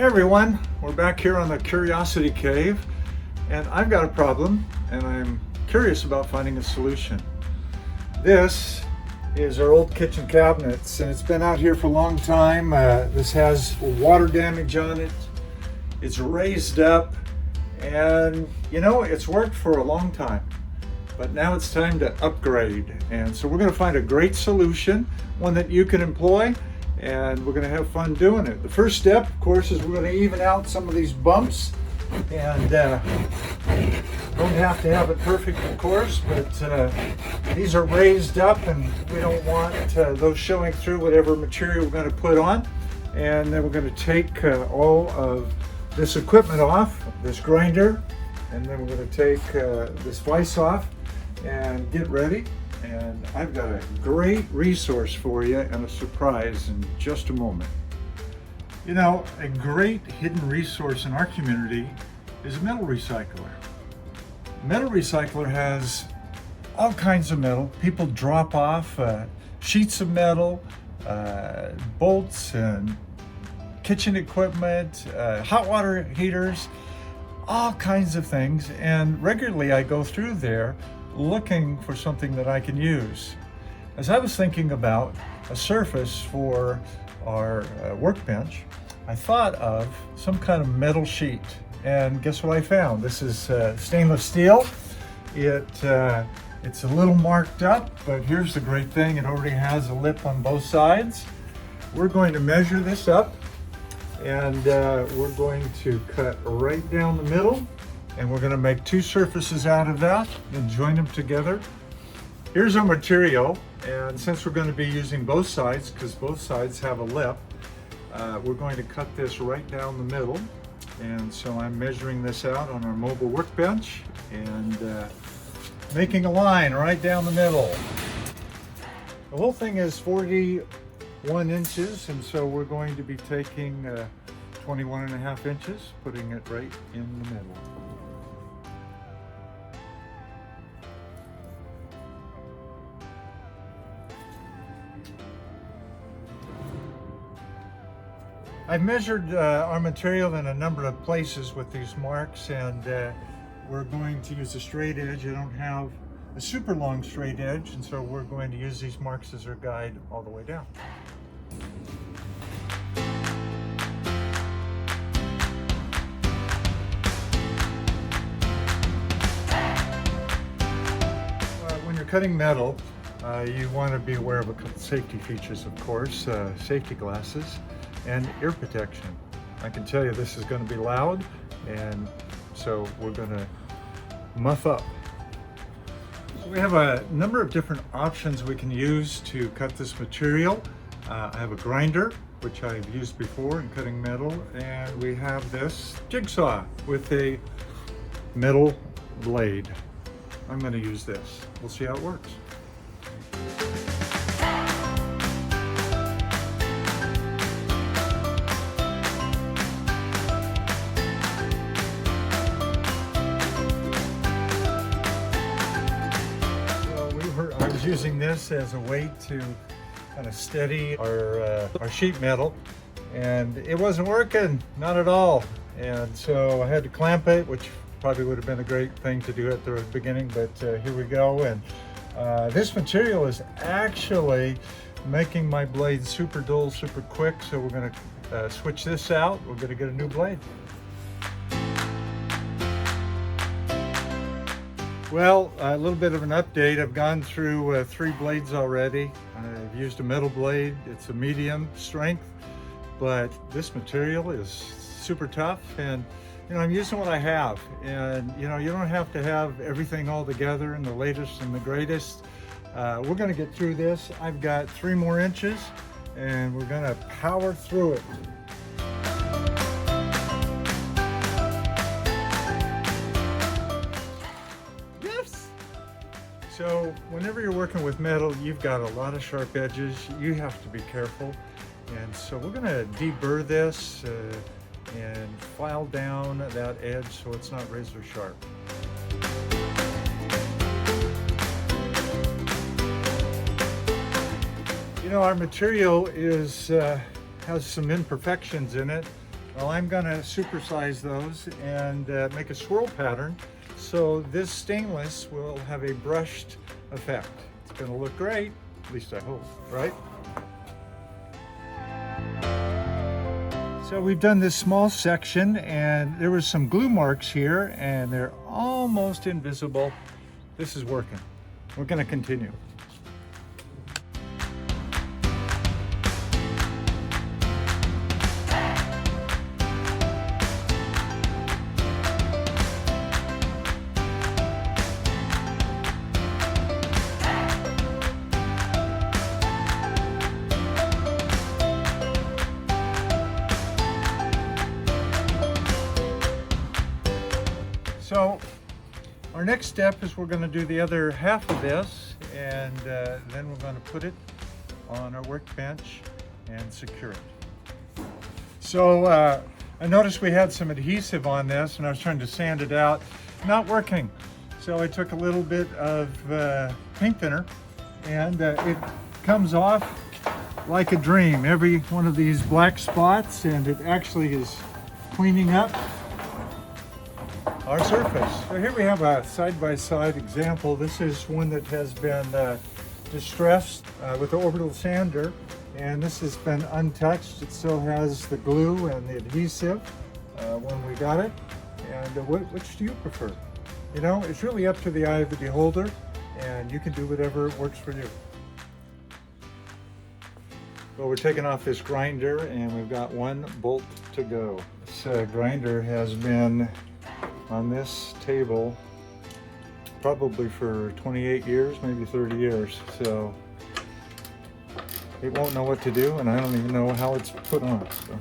Hey everyone, we're back here on the Curiosity Cave, and I've got a problem and I'm curious about finding a solution. This is our old kitchen cabinets and it's been out here for a long time. This has water damage on it, it's raised up, and it's worked for a long time. But now it's time to upgrade, and so we're going to find a great solution, one that you can employ, and we're going to have fun doing it. The first step, of course, is we're going to even out some of these bumps, and don't have to have it perfect, of course, but these are raised up and we don't want those showing through whatever material we're going to put on. And then we're going to take all of this equipment off, this grinder, and then we're going to take this vise off and get ready. And I've got a great resource for you and a surprise in just a moment. A great hidden resource in our community is a metal recycler. Metal recycler has all kinds of metal. People drop off sheets of metal, bolts and kitchen equipment, hot water heaters, all kinds of things. And regularly I go through there looking for something that I can use. As I was thinking about a surface for our workbench, I thought of some kind of metal sheet. And guess what I found? This is stainless steel. It's a little marked up, but here's the great thing. It already has a lip on both sides. We're going to measure this up, and we're going to cut right down the middle. And we're going to make two surfaces out of that and join them together. Here's our material, and since we're going to be using both sides, because both sides have a lip, we're going to cut this right down the middle. And so I'm measuring this out on our mobile workbench and making a line right down the middle. The whole thing is 41 inches, and so we're going to be taking 21.5 inches, putting it right in the middle. I've measured our material in a number of places with these marks, and we're going to use a straight edge. I don't have a super long straight edge, and so we're going to use these marks as our guide all the way down. When you're cutting metal, you want to be aware of a couple safety features, of course, safety glasses and ear protection. I can tell you this is going to be loud, and so we're going to muff up. So we have a number of different options we can use to cut this material. I have a grinder, which I've used before in cutting metal, and we have this jigsaw with a metal blade. I'm going to use this. We'll see how it works. I was using this as a way to kind of steady our sheet metal, and it wasn't working, not at all. And so I had to clamp it, which probably would have been a great thing to do at the beginning, but here we go. And this material is actually making my blade super dull, super quick, so we're going to switch this out. We're going to get a new blade. Well, a little bit of an update. I've gone through 3 blades already. I've used a metal blade. It's a medium strength, but this material is super tough, and I'm using what I have. And you don't have to have everything all together and the latest and the greatest. We're going to get through this. I've got 3 more inches, and we're going to power through it. So whenever you're working with metal, you've got a lot of sharp edges. You have to be careful. And so we're going to deburr this and file down that edge so it's not razor sharp. Our material has some imperfections in it. Well, I'm going to supersize those and make a swirl pattern so this stainless will have a brushed effect. It's going to look great, at least I hope, right? So we've done this small section and there was some glue marks here and they're almost invisible. This is working. We're going to continue. So our next step is we're going to do the other half of this, and then we're going to put it on our workbench and secure it. So I noticed we had some adhesive on this and I was trying to sand it out. Not working. So I took a little bit of paint thinner and it comes off like a dream. Every one of these black spots, and it actually is cleaning up our surface. So here we have a side-by-side example. This is one that has been distressed with the orbital sander, and this has been untouched. It still has the glue and the adhesive when we got it. And which do you prefer? You know, it's really up to the eye of the beholder, and you can do whatever works for you. Well, we're taking off this grinder and we've got one bolt to go. This grinder has been on this table probably for 28 years, maybe 30 years. So it won't know what to do, and I don't even know how it's put on. So.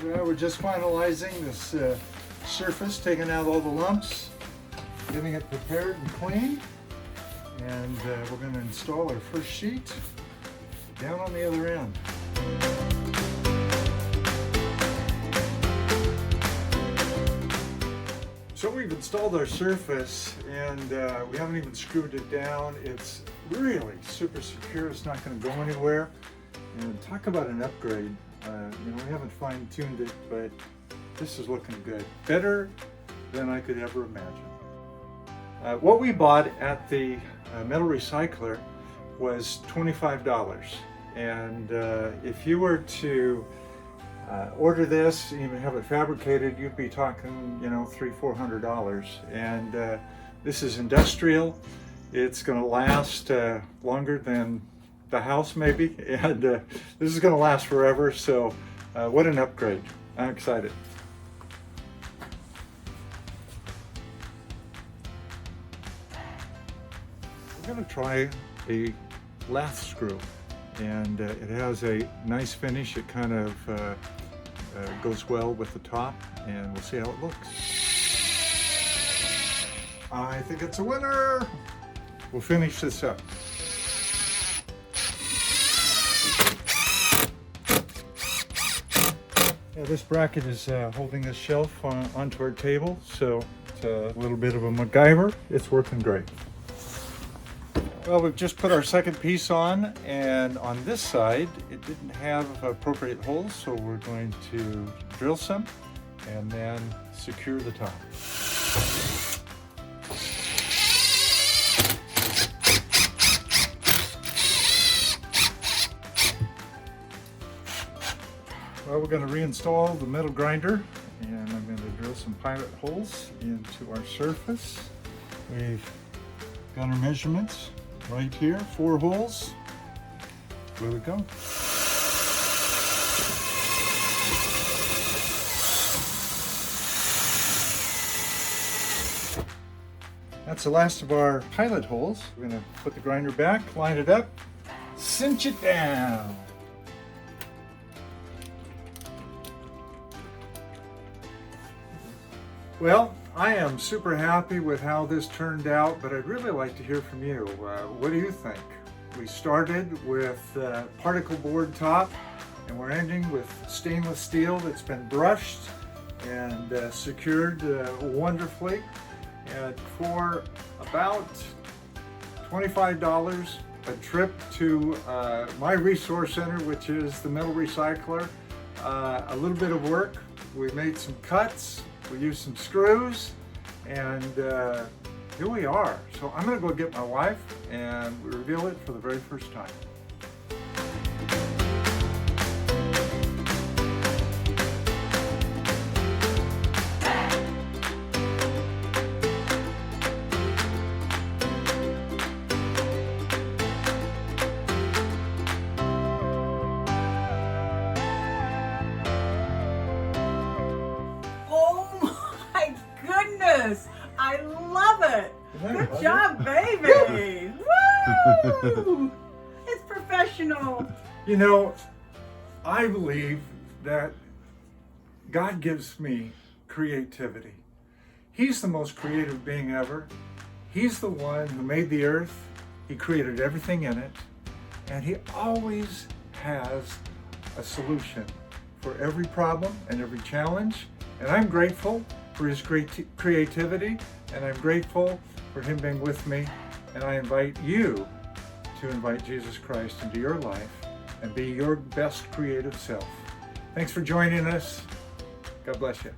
Yeah, we're just finalizing this surface, taking out all the lumps, getting it prepared and clean, and we're going to install our first sheet down on the other end. So we've installed our surface and we haven't even screwed it down. It's really super secure. It's not going to go anywhere. And talk about an upgrade. You know, we haven't fine-tuned it, but this is looking good. Better than I could ever imagine. What we bought at the metal recycler was $25. And if you were to order this, even have it fabricated, you'd be talking, you know, $300–400. And this is industrial. It's going to last longer than the house, maybe. And this is going to last forever. So, what an upgrade! I'm excited. We're going to try a lath screw, and it has a nice finish. It kind of goes well with the top, and we'll see how it looks. I think it's a winner. We'll finish this up. Yeah, this bracket is holding this shelf onto our table, so it's a little bit of a MacGyver. It's working great. Well, we've just put our second piece on, and on this side it didn't have appropriate holes, so we're going to drill some and then secure the top. Well, we're going to reinstall the metal grinder, and I'm going to drill some pilot holes into our surface. We've got our measurements right here, 4 holes. Where we go. That's the last of our pilot holes. We're going to put the grinder back, line it up, cinch it down. Well, I am super happy with how this turned out, but I'd really like to hear from you. What do you think? We started with particle board top, and we're ending with stainless steel that's been brushed and secured wonderfully. And for about $25, a trip to my resource center, which is the metal recycler. A little bit of work. We made some cuts, we used some screws, and here we are. So I'm gonna go get my wife and we reveal it for the very first time. I love it. Good job, baby. Woo! It's professional. You know, I believe that God gives me creativity. He's the most creative being ever. He's the one who made the earth. He created everything in it. And he always has a solution for every problem and every challenge. And I'm grateful for his creativity, and I'm grateful for him being with me. And I invite you to invite Jesus Christ into your life and be your best creative self. Thanks for joining us. God bless you.